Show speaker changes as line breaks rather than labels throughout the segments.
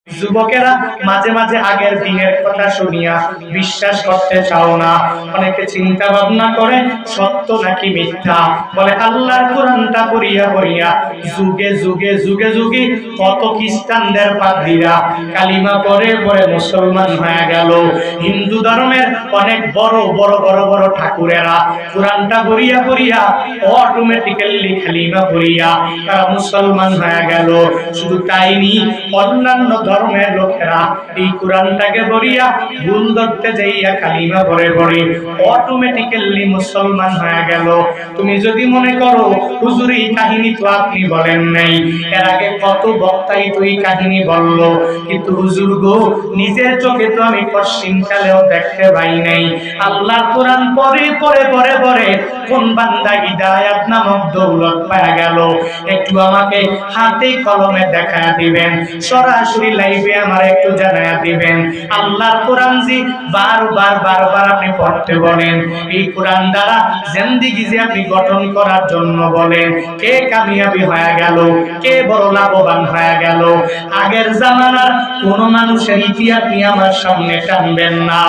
যুবকেরা মাঝে মাঝে আগের দিনের কথা শুনিয়া বিশ্বাস করতে চাও না। অনেকে চিন্তা ভাবনা করে সত্য নাকি মিথ্যা, বলে আল্লাহর কোরআনটা পড়িয়া পড়িয়া যুগে যুগে যুগে যুগে কত খ্রিস্টানদের পাদ্রীরা কালিমা পড়ে পড়ে মুসলমান হয়ে গেল। হিন্দু ধর্মের অনেক বড় বড় বড় বড় ঠাকুরেরা কোরআনটা পড়িয়া পড়িয়া অটোমেটিক্যালি কালিমা পড়িয়া তারা মুসলমান হয়ে গেল। শুধু তাই নি, অন্যান্য ধর্মের লোকেরা এই কোরআনটাকে পড়িয়া ভুল ধরতে যাইয়া কালিমা পড়ে পড়ে অটোমেটিক্যালি মুসলমান হয়ে গেল। তুমি যদি মনে করো হুজুর এই কাহিনী তো আপনি বলেন নাই, এর আগে কত বক্তাই তো এই কাহিনী বললো, কিন্তু হুজুর গো নিজের চোখে তো আমি পশ্চিমকালেও দেখতে পাই নাই। আল্লাহর কোরআন পড়ে পড়ে পড়ে পড়ে কোন বান্দা হিদায়াত নামক দৌলত পাওয়া গেল, একটু আমাকে হাতে কলমে দেখায়া দিবেন, সরাসরি লাইভে আমার একটু জানায়া দিবেন। আল্লাহর কোরআন জি বারবার বারবার আপনি পড়তে বলেন, এই কোরআন দ্বারা জিন্দেগি যে আপনি গঠন করার জন্য বলেন, কে কামিয়াবি হয়ে গেল, কে বড় লাভবান হয়ে গেল। আগের জামানার কোন মানুষের ইতিহাস নিয়ে আমার সামনে টানবেন না,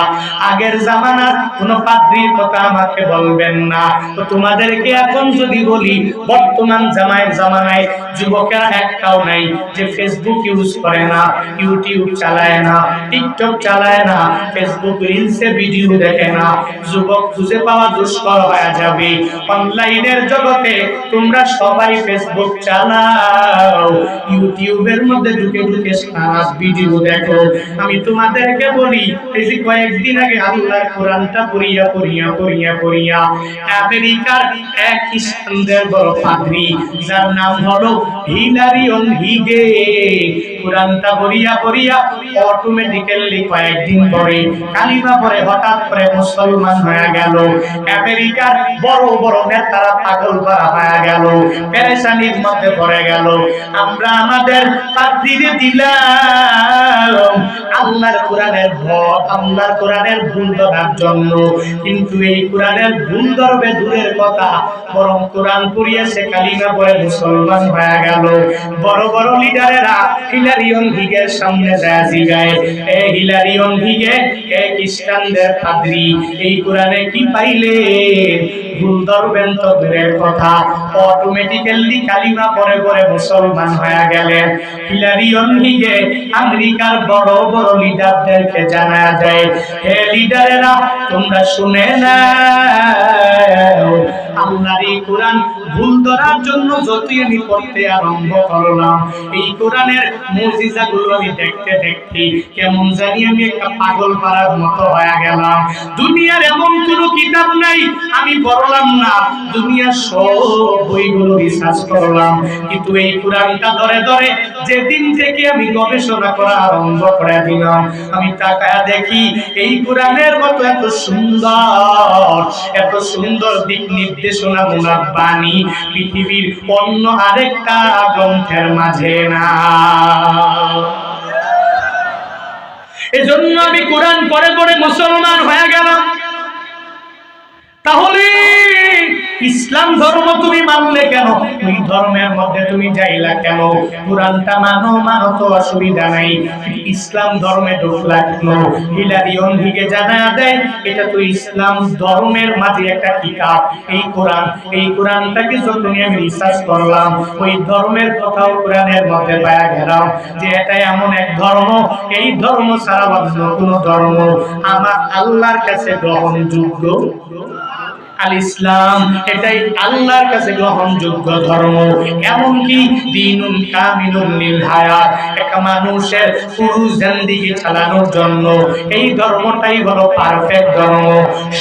আগের জামানার কোন পাদ্রীর কথা আমাকে বলবেন না। তো তোমাদেরকে এখন যদি বলি, বর্তমান জামানায় যুবকেরা একটাও নাই যে ফেসবুক ইউজ করে না, ইউটিউব চালায় না, টিকটক চালায় না, ফেসবুক রিলসে ভিডিও দেখে না। যুবক খুঁজে পাওয়া দুষ্কর হয়ে যাবে। অনলাইনের জগতে তোমরা সবাই ফেসবুক চালাও, ইউটিউবের মধ্যে ঢুকে ঢুকে সারা ভিডিও দেখো। আমি তোমাদেরকে বলি, এই যে কয়েকদিন আগে আল্লাহর কোরআনটা পড়িয়া পড়িয়া পড়িয়া পড়িয়া আমেরিকার এক খ্রিস্টানদের বড় পাদ্রী, যার নাম হলো হিলারিয়ন হিগে, কোরআনটা পড়িয়া পড়িয়া অটোমেটিক্যালি কয়েকদিন পরে কালিমা পড়ে হঠাৎ করে মুসলমান হয়ে গেল। আমেরিকার বড় বড় নেতারা পাগল করা হয়ে গেল, পেরেশানির মধ্যে পড়ে গেল। আমরা আমাদের পাদ্রীরে দিলাম আল্লাহর কোরআনের আল্লাহর কোরআনের ভুল ধরার জন্য, কিন্তু এই কোরআনের ভুল ধরবে দূরের কথা, বরং কোরআন পড়িয়া সে কালিমা পড়ে মুসলমান হয়ে গেল। বড় বড় লিডারেরা হিলারিয়ন হিগের সামনে যায় জিগায়, এ হিলারিয়ন হিগে, এ খ্রিস্টানদের পাদ্রী, এই কোরআনে কি পাইলে? ভুল ধরবেন তো দূরের কথা, অটোমেটিক্যালি কালিমা পড়ে পড়ে মুসলমান হয়ে গেলেন। হিলারিয়ন হিগে আমেরিকার বড় বড় লিডারদেরকে জানা যায়, হে লিডারেরা তোমরা শুনে নাও, আল্লাহর এই কোরআন ভুল ধরার জন্য যতই আমি পড়তে আরম্ভ করলাম, এই কোরআনের মুজিজাগুলো আমি দেখতে দেখতে কেমন জানি আমি একটা পাগল পাড়ার মতো হয়ে গেলাম। দুনিয়ার এমন কোনো কিতাব নাই আমি পড়লাম না, দুনিয়ার সব বইগুলো রিসার্চ করলাম, কিন্তু এই কোরআনটা ধরে ধরে যেদিন থেকে আমি গবেষণা করা আরম্ভ করে দিলাম, আমি তাকায়া দেখি এই কোরআনের মতো এত সুন্দর দিক নির্দেশনামূলক বাণী পৃথিবীর অন্য আরেকটা গ্রন্থের মাঝে না। এজন্য আমি কোরআন পড়ে পড়ে মুসলমান হয়ে গেলাম। তাহলে ইসলাম ধর্ম তুমি মানলে কেন? ওই ধর্মের মধ্যে তুমি যাইলা কেন? কোরআনটা মানো তো অসুবিধা নাই, ইসলাম ধর্মে ঢুকলা কেন? হিলারিয়ন হিগে জানা দেয় এটা তো ইসলাম ধর্মের মাঝে একটা কিতাব, এই কোরআনটাকে যখনই আমি রিসার্চ করলাম, ওই ধর্মের কথাও কোরআনের মধ্যে পাওয়া গেলাম যে এটা এমন এক ধর্ম, এই ধর্ম ছাড়া অন্য কোনো ধর্ম আমার আল্লাহর কাছে গ্রহণযোগ্য। আল ইসলাম এটাই আল্লাহর কাছে গ্রহণযোগ্য ধর্ম। এমনকি দ্বীনুন কামিলুন লিল হায়াত, একটা মানুষের পুরো জিন্দেগি চালানোর জন্য এই ধর্মটাই হলো পারফেক্ট ধর্ম।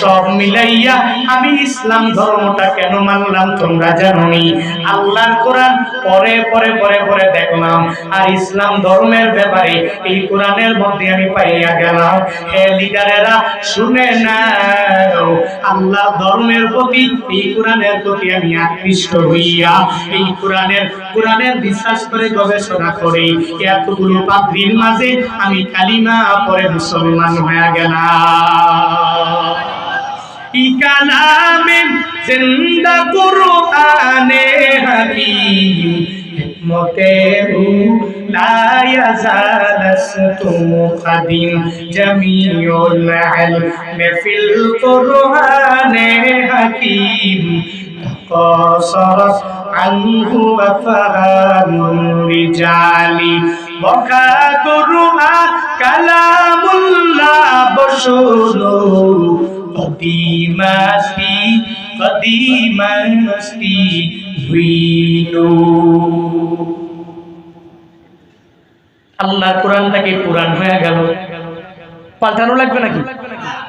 সব মিলাইয়া আমি ইসলাম ধর্মটা কেন মানলাম তোমরা জানোনি? আল্লাহর কোরআন পরে পরে পরে পরে দেখলাম, আর ইসলাম ধর্মের ব্যাপারে এই কোরআনের মধ্যে আমি পাইয়া গেলাম। হে লিডারেরা শুনে নাও, আল্লাহ ধর্মের প্রতি এই কোরআনের প্রতি আমি আকৃষ্ট হইয়া এই কোরআনের বিশ্বাস করে গবেষণা করে এতগুলো পাদ্রীর মাঝে আমি কালিমা পড়ে মুসলমান হয়ে গেলাম। ই কালামে জিন্দা কুরআনে হাকিম হিকমতে লা ইয়াজালাস্তু খাদিম জামিউল ইলমি ফিল কুরআনে হাকিম قاصرت عنه وفهم الرجال وكاكرها كلام الله بشر قديمasti দুইনো। আল্লাহর কোরআনটাকে পুরান হয়ে গেল, পাল্টানো লাগবে নাকি?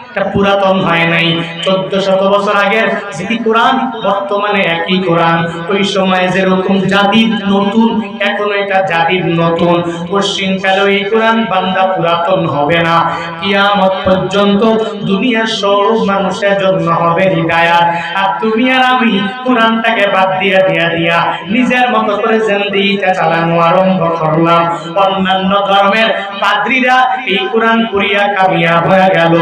এটা পুরাতন হয় নাই। 1400 বছর আগের যে কোরআন বর্তমানে একই কোরআন। ওই সময় যেরকম জাদিদ নতুন, এখন এটা জাদিদ নতুন। পশ্চিমকালে এই কোরআন বান্দা পুরাতন হবে না। কিয়ামত পর্যন্ত দুনিয়ার সব মানুষের জন্য হবে হিদায়াত। আর তুমি আর আমি কোরআনটাকে বাদ দিয়া নিজের মতো করে জিন্দেগিটা চালানো আরম্ভ করলাম। অন্যান্য ধর্মের পাদ্রীরা এই কোরআন পড়িয়া কামিয়াব হয়ে গেল।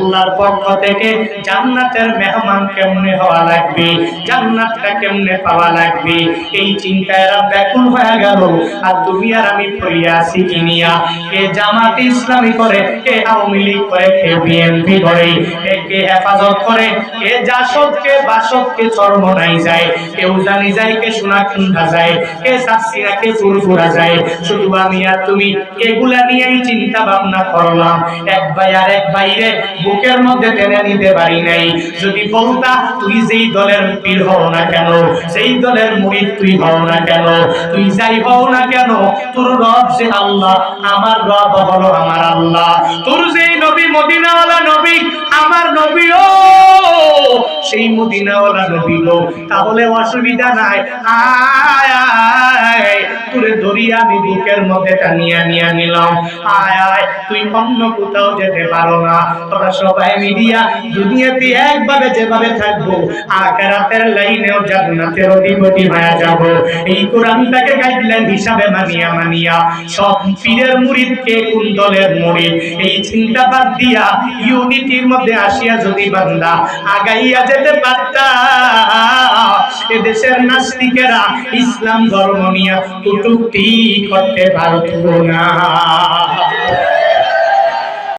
আল্লাহর পক্ষ থেকে জান্নাতের মেহমান কেমনে হওয়া লাগবে, জান্নাতটা কেমনে পাওয়া লাগবে, এই চিন্তায় এরা ব্যাকুল হয়ে গেল। আর তুমি আর আমি পড়িয়া আছি কিনিয়া, কে জামাত ইসলামী করে, কে আওয়ামী লীগ করে, কে বিএনপি করে, কে হেফাজত করে, কে জাসদ, কে বাসদ, কে চরমনাই যায়, কেউ জানি যায়, কে সোনাকুণ্ডা যায়, কে সাসিয়া, কে ফুরফুরা যায়। শুধু আমি আর তুমি এগুলা নিয়েই চিন্তা ভাবনা করলাম। এক ভাই আর এক ভাইরে বুকের মধ্যে টেনে নিতে পারি নাই। যদি বলতা তুই যেই দলের পীর হও না কেন, যেই দলের মুরিদ তুই হও না কেন, তুই যাই হও না কেন, তোর রব যে আল্লাহ, আমার রব হলো আমার আল্লাহ। তোর যেই নবী মদিনাওয়ালা নবী, আমার নবীও সেই মদিনাওয়ালা নবী গো, তাহলে অসুবিধা নাই। আয় আয় তোরে ধরিয়া আমি বুকের মধ্যে টানিয়া নিয়ে নিলাম। আয় আয় তুই অন্য কোথাও যেতে পারো না। তোরা সবাই মিলিয়া দুনিয়াতে একভাবে যেভাবে থাকবো, আখিরাতের লাইনেও জান্নাতের অধিপতি হয়ে যাব। এই কোরআনটাকে গাইডলাইন হিসাবে মানিয়া সব পীরের মুরিদকে কোন দলের মুরিদ, এই চিন্তা বাদ দিয়া ইউনিটির মধ্যে আসিয়া যদি বান্দা আগাইয়া যেতে পারতা, এদেশের নাস্তিকেরা ইসলাম ধর্ম নিয়ে কটূক্তি করতে পারতো না।